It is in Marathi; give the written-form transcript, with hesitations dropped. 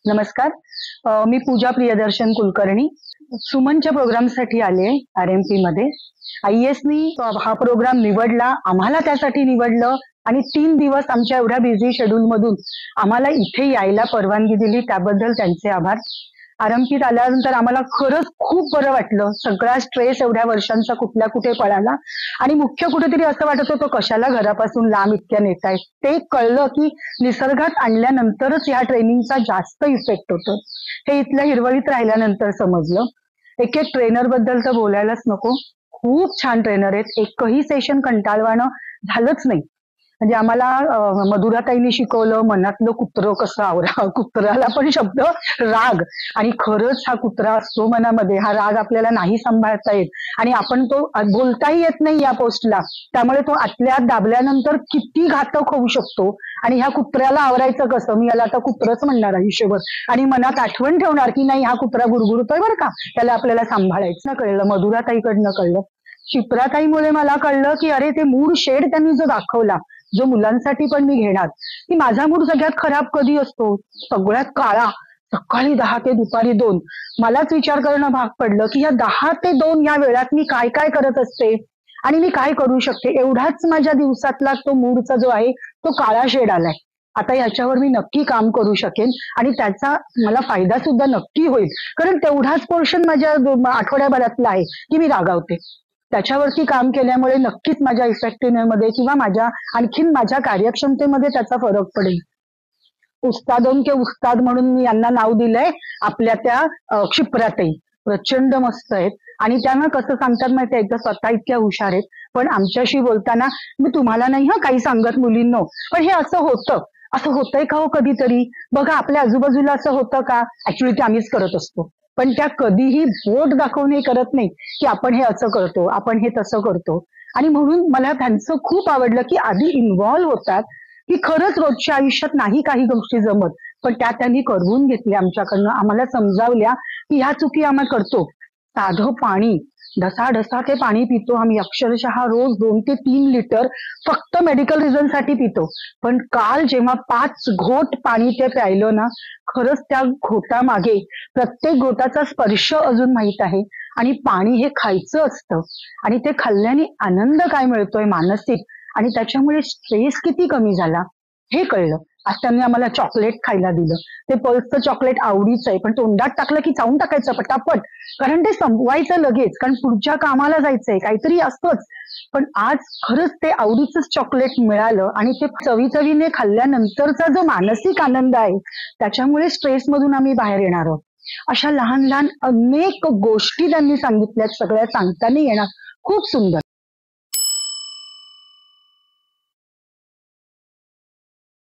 नमस्कार. मी पूजा प्रियदर्शन कुलकर्णी सुमनच्या प्रोग्रामसाठी आले RMP मध्ये. IASनी हा प्रोग्राम निवडला, आम्हाला त्यासाठी निवडलं आणि 3 दिवस आमच्या एवढ्या बिझी शेड्यूल मधून आम्हाला इथे यायला परवानगी दिली, त्याबद्दल त्यांचे आभार. RMPत आल्यानंतर आम्हाला खरंच खूप बरं वाटलं. सगळा स्ट्रेस एवढ्या वर्षांचा कुठल्या कुठे पळाला आणि मुख्य कुठेतरी असं वाटत होतं कशाला घरापासून लांब इतक्या नेताय. ते कळलं की निसर्गात आणल्यानंतरच ह्या ट्रेनिंगचा जास्त इफेक्ट होतो. हे इथल्या हिरवळीत राहिल्यानंतर समजलं. एक एक ट्रेनर बद्दल तर बोलायलाच नको. खूप छान ट्रेनर आहेत. एकही सेशन कंटाळवाणं झालंच नाही. म्हणजे आम्हाला मधुराताईंनी शिकवलं मनातलं कुत्रं कसं आवरा. कुत्र्याला पण शब्द राग, आणि खरंच हा कुत्रा असतो मनामध्ये. हा राग आपल्याला नाही सांभाळता येत आणि आपण तो बोलताही येत नाही या पोस्टला, त्यामुळे तो आतल्या आत दाबल्यानंतर किती घातक होऊ शकतो. आणि ह्या कुत्र्याला आवरायचं कसं, मी याला आता कुत्रच म्हणणार आयुष्यभर आणि मनात आठवण ठेवणार की नाही हा कुत्रा गुरगुरतोय बरं का, त्याला आपल्याला सांभाळायचं. कळलं, मधुराताईकडनं कळलं. शिप्राताईमुळे मला कळलं की अरे ते मूड शेड त्यांनी जो दाखवला, जो मुलांसाठी पण मी घेणार, की माझा मूड सगळ्यात खराब कधी असतो, सगळ्यात काळा, सकाळी 10 ते दुपारी 2. मलाच विचार करणं भाग पडलं की या 10 ते 2 या वेळात मी काय काय करत असते आणि मी काय करू शकते. एवढाच माझ्या दिवसातला तो मूडचा जो आहे तो काळा शेड आलाय. आता याच्यावर मी नक्की काम करू शकेन आणि त्याचा मला फायदा सुद्धा नक्की होईल, कारण तेवढाच पोर्शन माझ्या आठवड्याभरातला आहे की मी रागावते. त्याच्यावरती काम केल्यामुळे नक्कीच माझ्या इफेक्टिव्हनेस मध्ये किंवा आणखीन माझ्या कार्यक्षमतेमध्ये त्याचा फरक पडेल. उस्तादों के उस्ताद म्हणून मी यांना नाव दिलंय. आपल्या त्या क्षिप्राताई प्रचंड मस्त आहेत आणि त्यांना कसं सांगतात माहितीये, एकदा स्वतः इतक्या हुशार आहेत, पण आमच्याशी बोलताना मी तुम्हाला नाही काही सांगत मुलींनो, पण हे असं होतं, असं होतंय का हो कधीतरी, बघा आपल्या आजूबाजूला असं होतं का. ऍक्च्युली ते आम्हीच करत असतो, पण त्या कधीही बोट दाखवून हे करत नाही की आपण हे असं करतो, आपण हे तसं करतो. आणि म्हणून मला त्यांचं खूप आवडलं की आधी इन्व्हॉल्व्ह होतात, की खरंच रोजच्या आयुष्यात नाही काही गोष्टी जमत, पण त्या त्यांनी करून घेतल्या आमच्याकडनं, आम्हाला समजावल्या की ह्या चुकी आम्ही करतो. साधं पाणी, ढसाढसा ते पाणी पितो आम्ही, अक्षरशः रोज 2 ते 3 लिटर फक्त मेडिकल रिझन साठी पितो. पण काल जेव्हा 5 घोट पाणी ते प्यायलं ना, खरंच त्या घोटामागे प्रत्येक घोटाचा स्पर्श अजून माहित आहे. आणि पाणी हे खायचं असतं आणि ते खाल्ल्याने आनंद काय मिळतोय मानसिक, आणि त्याच्यामुळे स्ट्रेस किती कमी झाला हे कळलं. आज त्यांनी आम्हाला चॉकलेट खायला दिलं. ते पल्सचं चॉकलेट आवडीचं आहे, पण तोंडात टाकलं की चावून टाकायचं पटापट, कारण ते संपवायचं लगेच, कारण पुढच्या कामाला जायचंय, काहीतरी असतंच. पण आज खरंच ते आवडीचंच चॉकलेट मिळालं आणि ते चवीचवीने खाल्ल्यानंतरचा जो मानसिक आनंद आहे, त्याच्यामुळे स्ट्रेस मधून आम्ही बाहेर येणार आहोत. अशा लहान लहान अनेक गोष्टी त्यांनी सांगितल्यात, सगळ्या सांगता नाही येणार. खूप सुंदर.